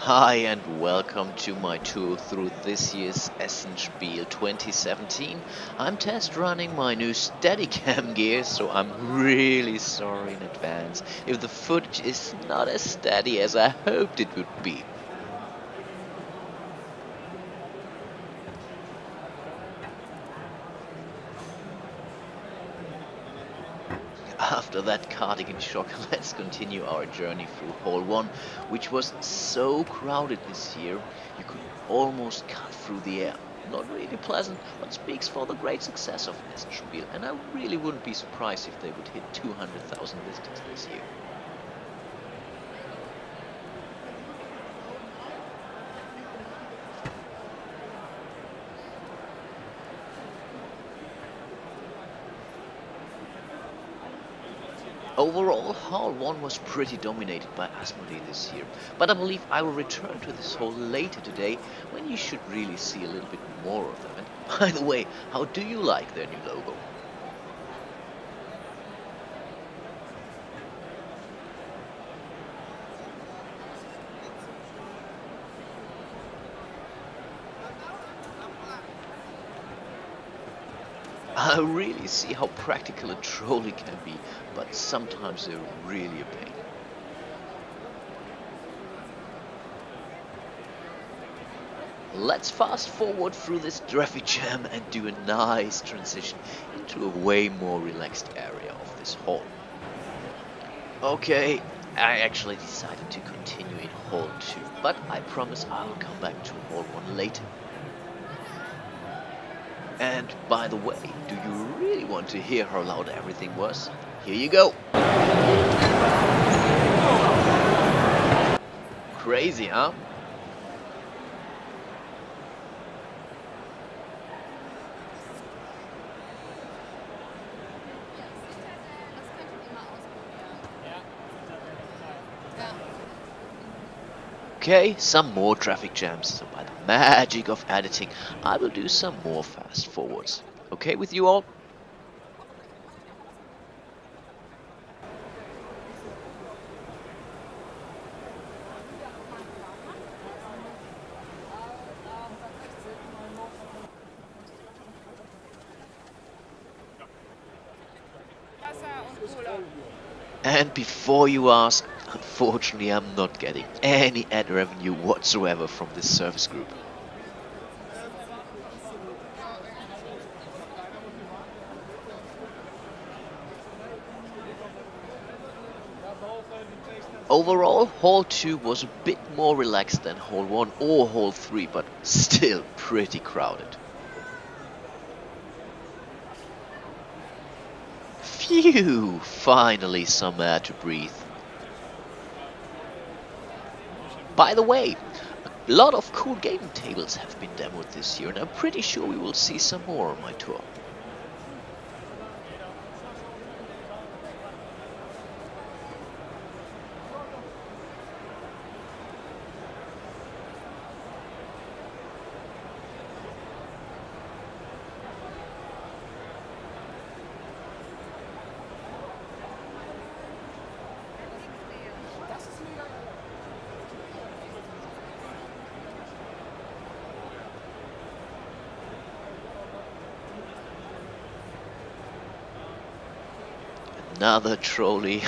Hi and welcome to my tour through this year's Essen Spiel 2017. I'm test running my new Steadicam gear, so I'm really sorry in advance if the footage is not as steady as I hoped it would be. After that cardigan shock, let's continue our journey through Hall 1, which was so crowded this year you could almost cut through the air. Not really pleasant, but speaks for the great success of Essenspiel, and I really wouldn't be surprised if they would hit 200,000 visitors this year. Overall, Hall 1 was pretty dominated by Asmodee this year, but I believe I will return to this hall later today when you should really see a little bit more of them. And by the way, how do you like their new logo? I really see how practical a trolley can be, but sometimes they're really a pain. Let's fast forward through this traffic jam and do a nice transition into a way more relaxed area of this hall. Okay, I actually decided to continue in Hall 2, but I promise I will come back to Hall 1 later. And by the way, do you really want to hear how loud everything was? Here you go! Crazy, huh? Okay, some more traffic jams, so by the magic of editing, I will do some more fast forwards. Okay with you all? And before you ask, unfortunately I'm not getting any ad revenue whatsoever from this service group. Overall, Hall 2 was a bit more relaxed than Hall 1 or Hall 3, but still pretty crowded. Phew! Finally some air to breathe. By the way, a lot of cool gaming tables have been demoed this year, and I'm pretty sure we will see some more on my tour. Another trolley.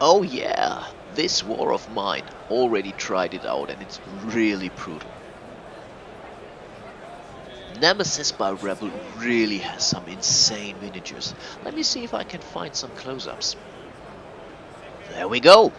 Oh yeah, this war of mine, already tried it out and it's really brutal. Nemesis by Rebel really has some insane miniatures. Let me see if I can find some close-ups. There we go!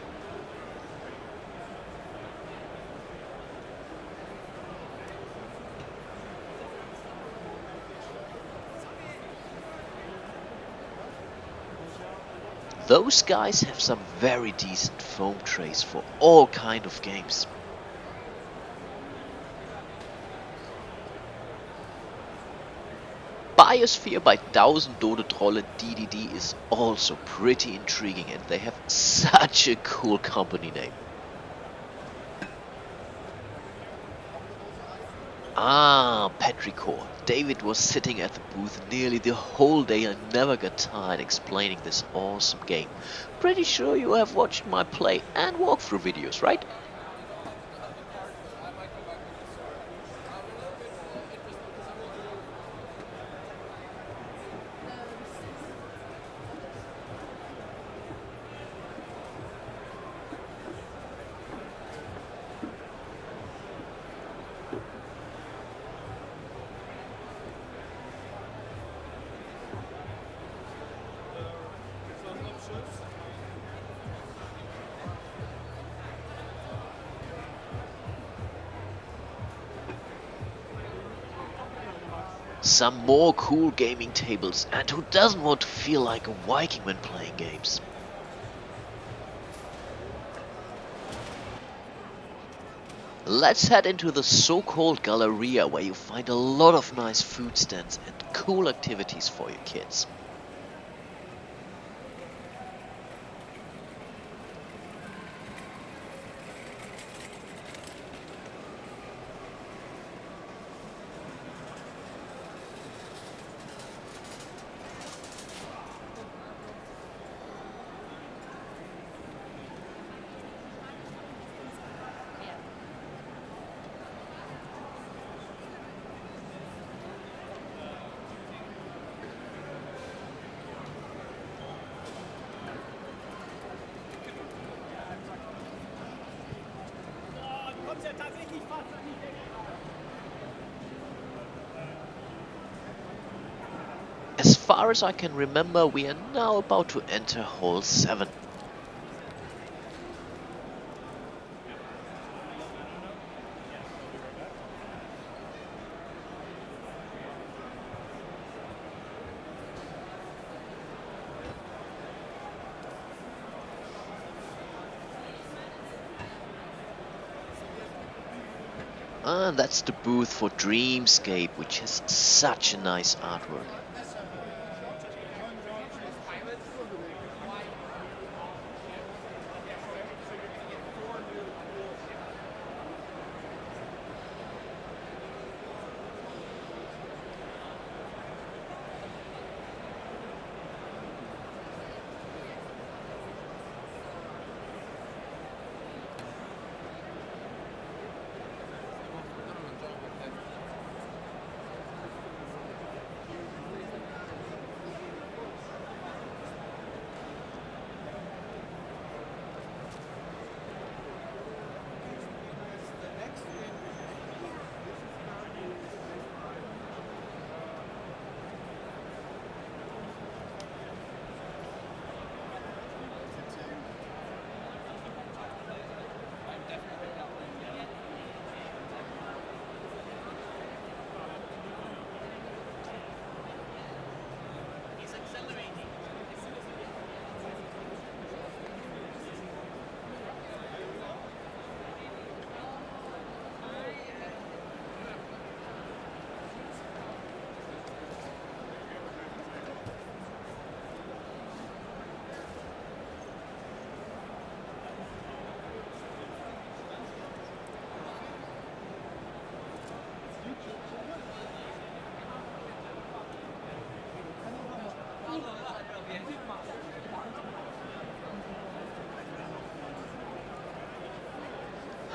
Those guys have some very decent foam trays for all kind of games. Biosphere by 1000 Trolle DDD is also pretty intriguing, and they have such a cool company name. Ah, Petrichor. David was sitting at the booth nearly the whole day and never got tired explaining this awesome game. Pretty sure you have watched my play and walkthrough videos, right? Some more cool gaming tables, and who doesn't want to feel like a Viking when playing games? Let's head into the so-called Galleria, where you find a lot of nice food stands and cool activities for your kids. As far as I can remember, we are now about to enter Hall 7. And that's the booth for Dreamscape, which has such a nice artwork.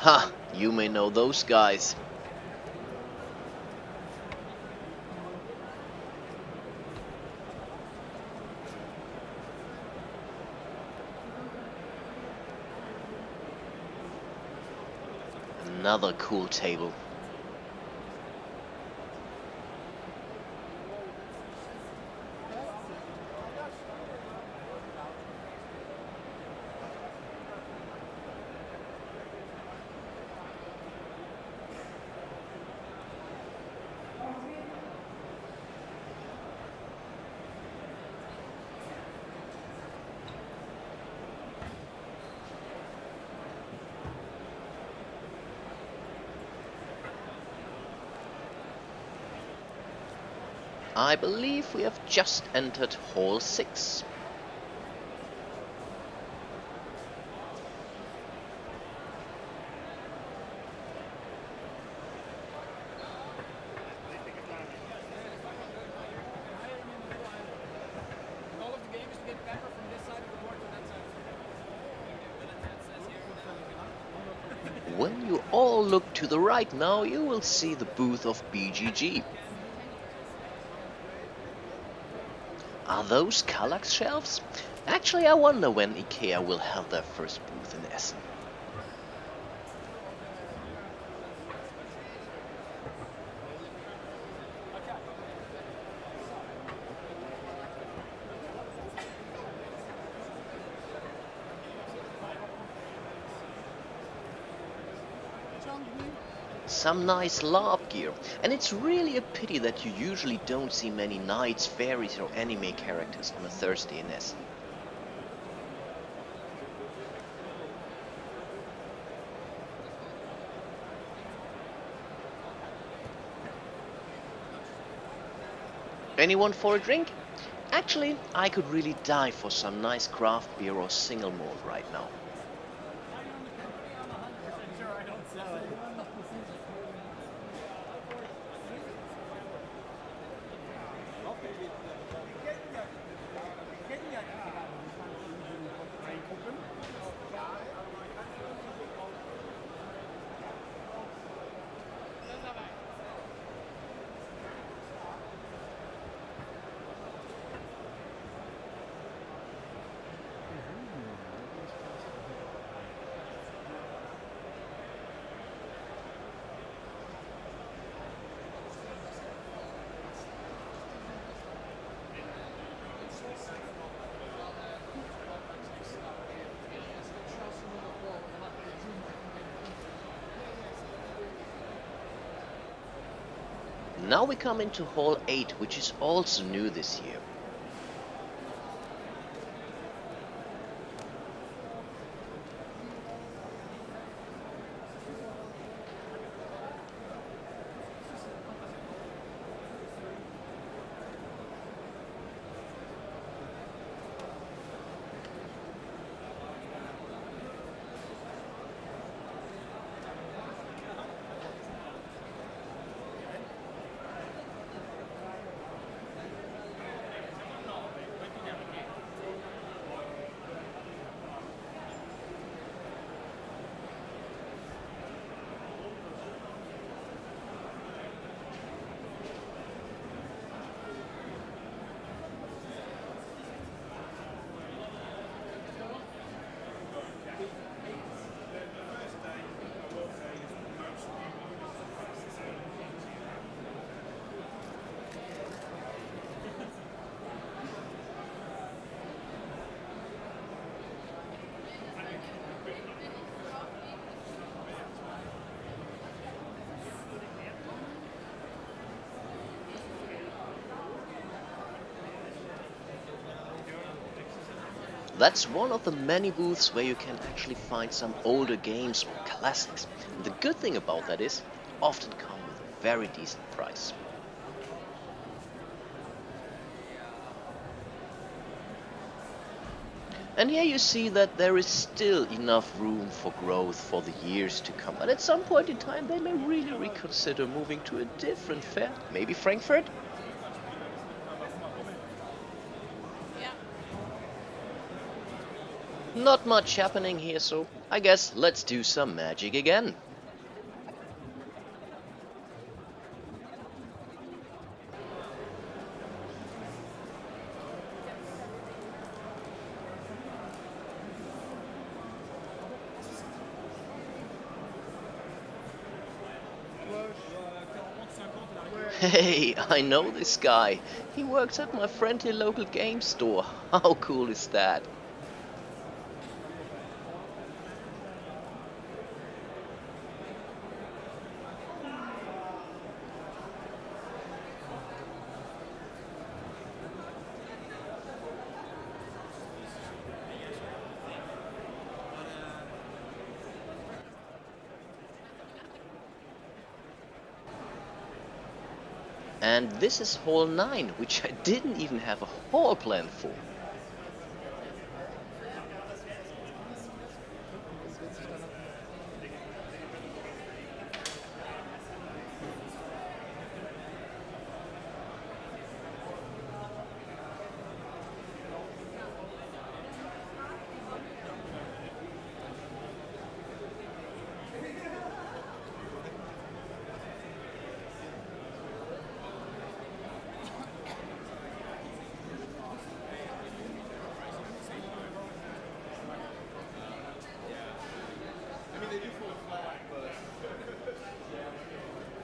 Ha! You may know those guys. Another cool table. I believe we have just entered Hall 6. When you all look to the right now, you will see the booth of BGG. Are those Kallax shelves? Actually, I wonder when IKEA will have their first booth in Essen. Some nice LARP gear, and it's really a pity that you usually don't see many knights, fairies or anime characters on a Thursday in Essen. Anyone for a drink? Actually, I could really die for some nice craft beer or single malt right now. Now we come into Hall 8, which is also new this year. That's one of the many booths where you can actually find some older games or classics. And the good thing about that is, often come with a very decent price. And here you see that there is still enough room for growth for the years to come. But at some point in time, they may really reconsider moving to a different fair, maybe Frankfurt? Not much happening here, so I guess let's do some magic again. Hey, I know this guy. He works at my friendly local game store. How cool is that? And this is hole 9, which I didn't even have a hole plan for.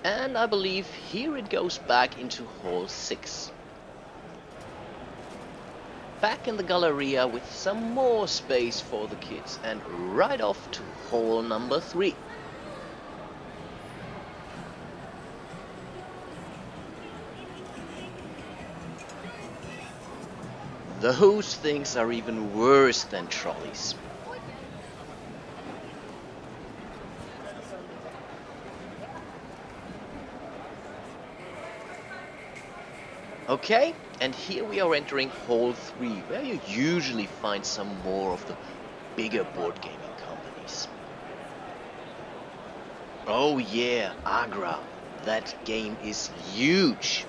And I believe here it goes back into hole 6. Back in the Galleria with some more space for the kids, and right off to hole number 3. Those things are even worse than trolleys. Okay, and here we are entering hole 3, where you usually find some more of the bigger board gaming companies. Oh yeah, Agra. That game is huge.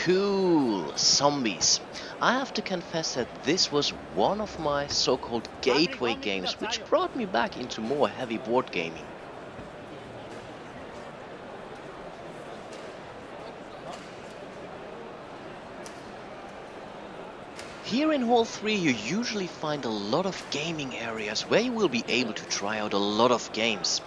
Cool, zombies. I have to confess that this was one of my so-called gateway games, which brought me back into more heavy board gaming. Here in Hall 3 you usually find a lot of gaming areas where you will be able to try out a lot of games.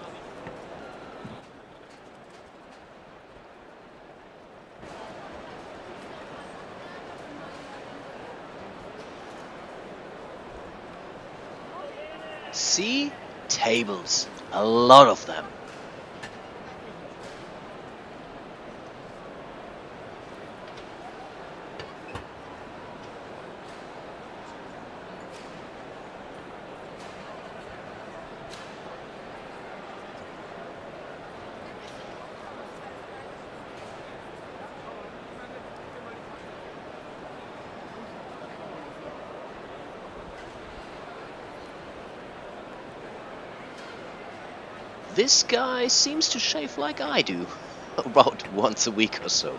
See? Tables. A lot of them. This guy seems to shave like I do, about once a week or so.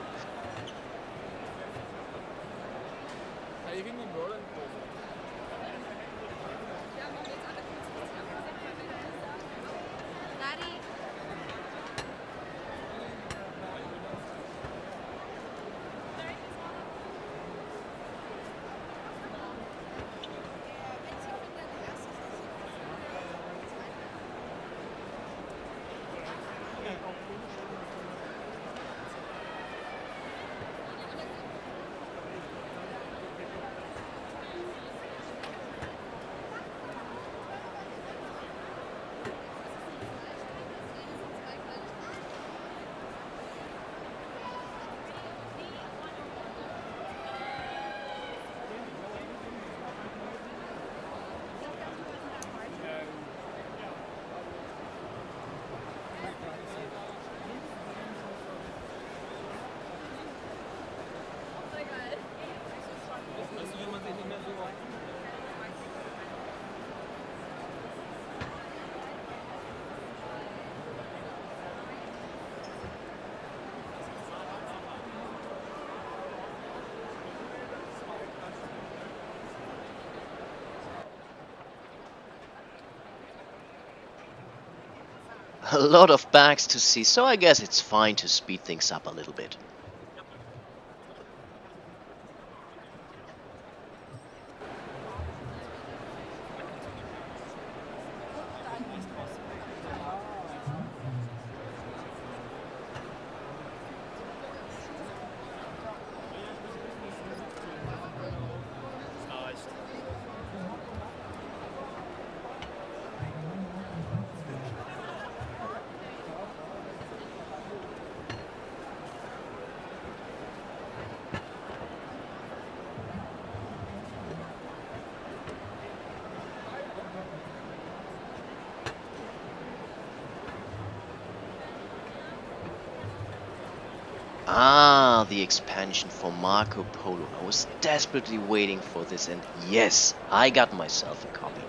A lot of bags to see, so I guess it's fine to speed things up a little bit. Ah, the expansion for Marco Polo. I was desperately waiting for this, and yes, I got myself a copy.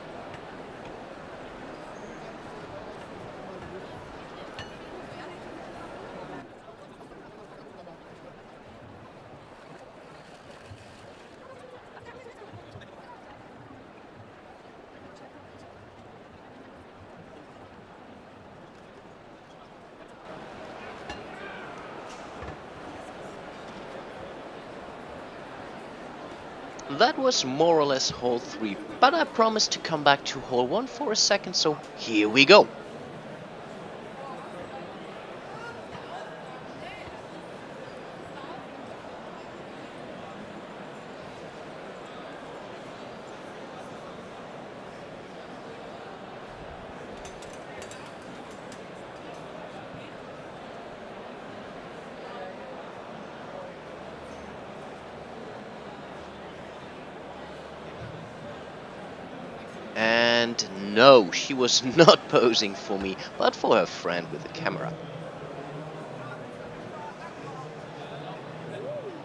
That was more or less hole 3, but I promised to come back to hole 1 for a second, so here we go. And no, she was not posing for me, but for her friend with the camera.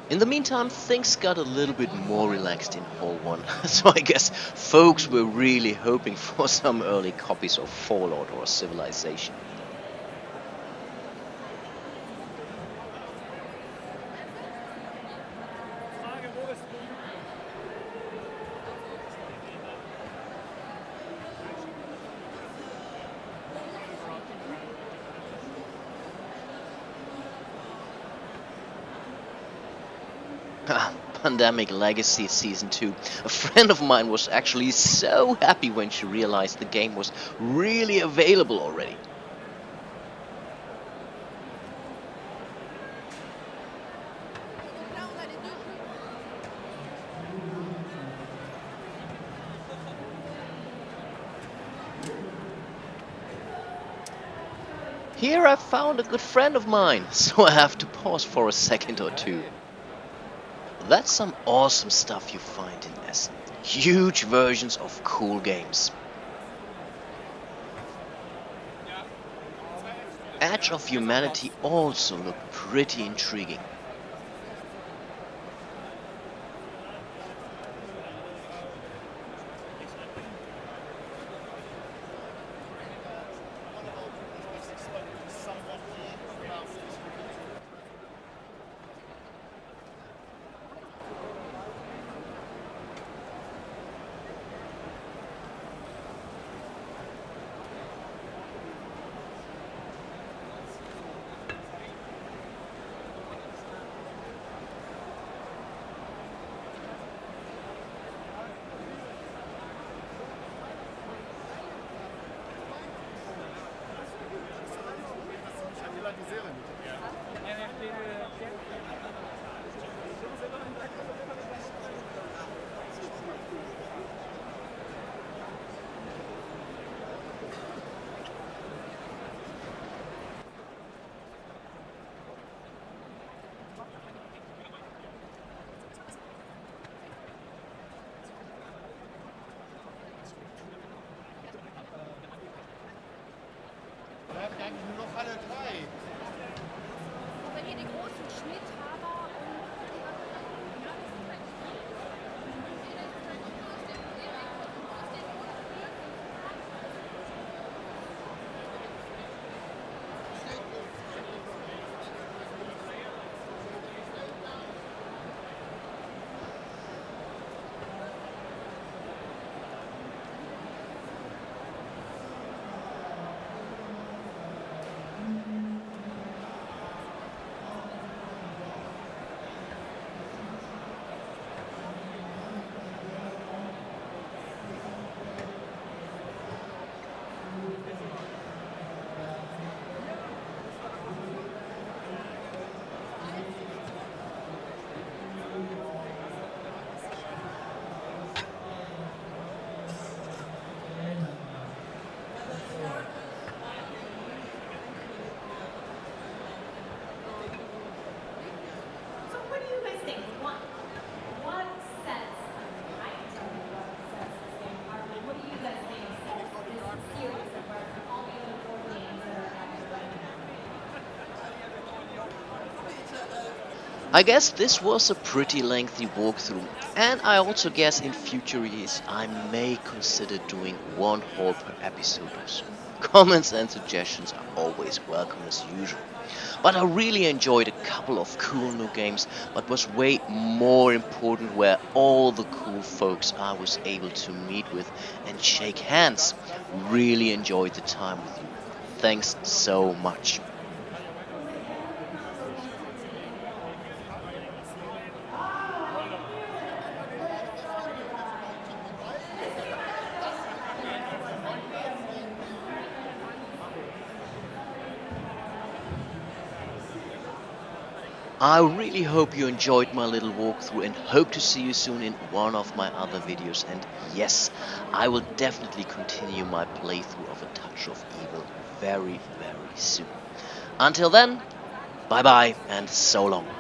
In the meantime, things got a little bit more relaxed in hole 1, so I guess folks were really hoping for some early copies of Fallout or Civilization. Pandemic Legacy Season 2. A friend of mine was actually so happy when she realized the game was really available already. Here I found a good friend of mine, so I have to pause for a second or two. That's some awesome stuff you find in Essen. Huge versions of cool games. Edge of Humanity also looked pretty intriguing. I guess this was a pretty lengthy walkthrough, and I also guess in future years I may consider doing one haul per episode or so. Comments and suggestions are always welcome as usual. But I really enjoyed a couple of cool new games, but was way more important were all the cool folks I was able to meet with and shake hands. Really enjoyed the time with you. Thanks so much. I really hope you enjoyed my little walkthrough and hope to see you soon in one of my other videos. And yes, I will definitely continue my playthrough of A Touch of Evil very, very soon. Until then, bye bye and so long.